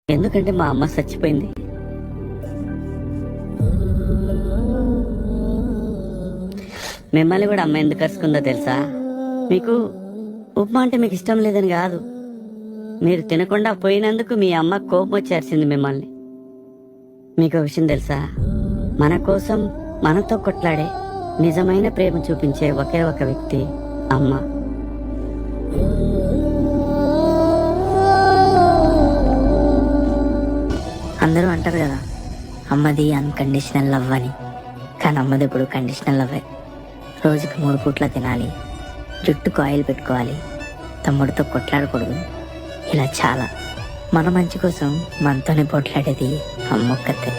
ఎందుకంటే మా అమ్మ చచ్చిపోయింది. మిమ్మల్ని కూడా అమ్మ ఎందుకు కరుచుకుందో తెలుసా? మీకు ఉప్మా అంటే మీకు ఇష్టం లేదని కాదు, మీరు తినకుండా పోయినందుకు మీ అమ్మ కోపం వచ్చి అరిచింది మిమ్మల్ని. మీకు విషయం తెలుసా? మన కోసం మనతో కొట్లాడే నిజమైన ప్రేమ చూపించే ఒకే ఒక వ్యక్తి అమ్మ. అందరూ అంటారు కదా, అమ్మది అన్కండిషనల్ లవ్ అని. కానీ అమ్మది ఇప్పుడు కండిషనల్ లవ్. రోజుకి 3 పూట్ల తినాలి, జుట్టుకు ఆయిల్ పెట్టుకోవాలి, తమ్ముడితో కొట్లాడకూడదు, ఇలా చాలా. మన మంచి కోసం మనతోనే పోట్లాడేది అమ్మొక్కతే.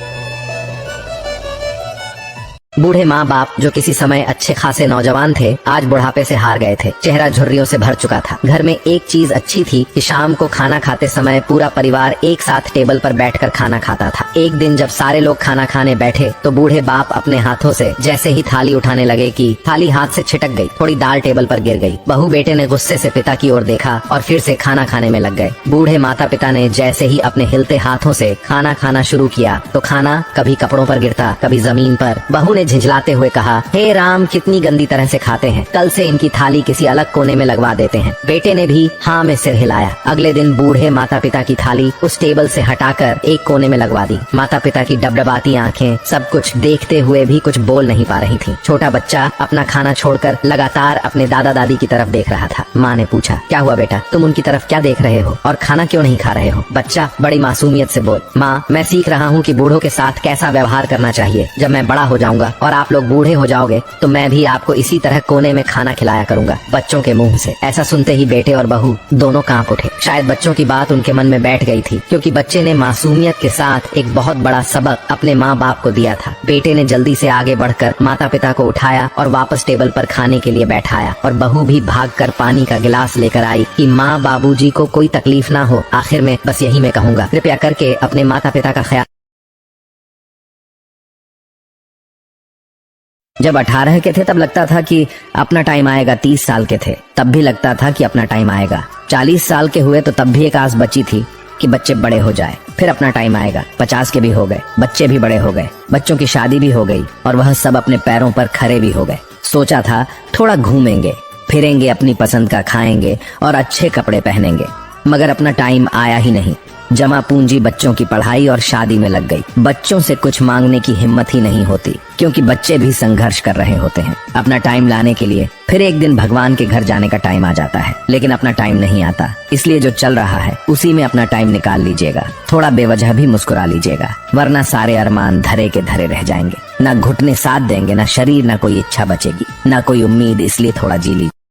बूढ़े माँ बाप जो किसी समय अच्छे खासे नौजवान थे, आज बुढ़ापे से हार गए थे। चेहरा झुर्रियों से भर चुका था। घर में एक चीज अच्छी थी कि शाम को खाना खाते समय पूरा परिवार एक साथ टेबल पर बैठकर खाना खाता था। एक दिन जब सारे लोग खाना खाने बैठे तो बूढ़े बाप अपने हाथों से जैसे ही थाली उठाने लगे कि थाली हाथ से छिटक गई, थोड़ी दाल टेबल पर गिर गई। बहू बेटे ने गुस्से से पिता की ओर देखा और फिर से खाना खाने में लग गए। बूढ़े माता पिता ने जैसे ही अपने हिलते हाथों से खाना खाना शुरू किया तो खाना कभी कपड़ों पर गिरता, कभी जमीन पर। बहू ने झिझलाते हुए कहा, हे राम, कितनी गंदी तरह से खाते हैं, कल से इनकी थाली किसी अलग कोने में लगवा देते हैं। बेटे ने भी हाँ में सिर हिलाया। अगले दिन बूढ़े माता पिता की थाली उस टेबल से हटाकर एक कोने में लगवा दी। माता पिता की डबडबाती आंखें सब कुछ देखते हुए भी कुछ बोल नहीं पा रही थी। छोटा बच्चा अपना खाना छोड़कर लगातार अपने दादा दादी की तरफ देख रहा था। माँ ने पूछा, क्या हुआ बेटा, तुम उनकी तरफ क्या देख रहे हो और खाना क्यों नहीं खा रहे हो? बच्चा बड़ी मासूमियत से बोल, माँ मैं सीख रहा हूँ कि बूढ़ों के साथ कैसा व्यवहार करना चाहिए। जब मैं बड़ा हो जाऊंगा और आप लोग बूढ़े हो जाओगे तो मैं भी आपको इसी तरह कोने में खाना खिलाया करूंगा। बच्चों के मुंह से ऐसा सुनते ही बेटे और बहू दोनों कांप उठे। शायद बच्चों की बात उनके मन में बैठ गई थी, क्योंकि बच्चे ने मासूमियत के साथ एक बहुत बड़ा सबक अपने माँ बाप को दिया था। बेटे ने जल्दी से आगे बढ़कर माता पिता को उठाया और वापस टेबल पर खाने के लिए बैठाया, और बहू भी भागकर पानी का गिलास लेकर आई कि माँ बाबूजी को कोई तकलीफ ना हो। आखिर में बस यही मैं कहूँगा, कृपया करके अपने माता पिता का ख्याल। जब 18 के थे तब लगता था कि अपना टाइम आएगा। 30 साल के थे तब भी लगता था कि अपना टाइम आएगा। 40 साल के हुए तो तब भी एक आस बची थी कि बच्चे बड़े हो जाए, फिर अपना टाइम आएगा। 50 के भी हो गए, बच्चे भी बड़े हो गए, बच्चों की शादी भी हो गई और वह सब अपने पैरों पर खड़े भी हो गए। सोचा था थोड़ा घूमेंगे फिरेंगे, अपनी पसंद का खाएंगे और अच्छे कपड़े पहनेंगे, मगर अपना टाइम आया ही नहीं। जमा पूंजी बच्चों की पढ़ाई और शादी में लग गई। बच्चों से कुछ मांगने की हिम्मत ही नहीं होती, क्योंकि बच्चे भी संघर्ष कर रहे होते हैं अपना टाइम लाने के लिए। फिर एक दिन भगवान के घर जाने का टाइम आ जाता है, लेकिन अपना टाइम नहीं आता। इसलिए जो चल रहा है उसी में अपना टाइम निकाल लीजिएगा। थोड़ा बेवजह भी मुस्कुरा लीजिएगा, वरना सारे अरमान धरे के धरे रह जाएंगे। ना घुटने साथ देंगे, ना शरीर, ना कोई इच्छा बचेगी, ना कोई उम्मीद। इसलिए थोड़ा जी लीजिए।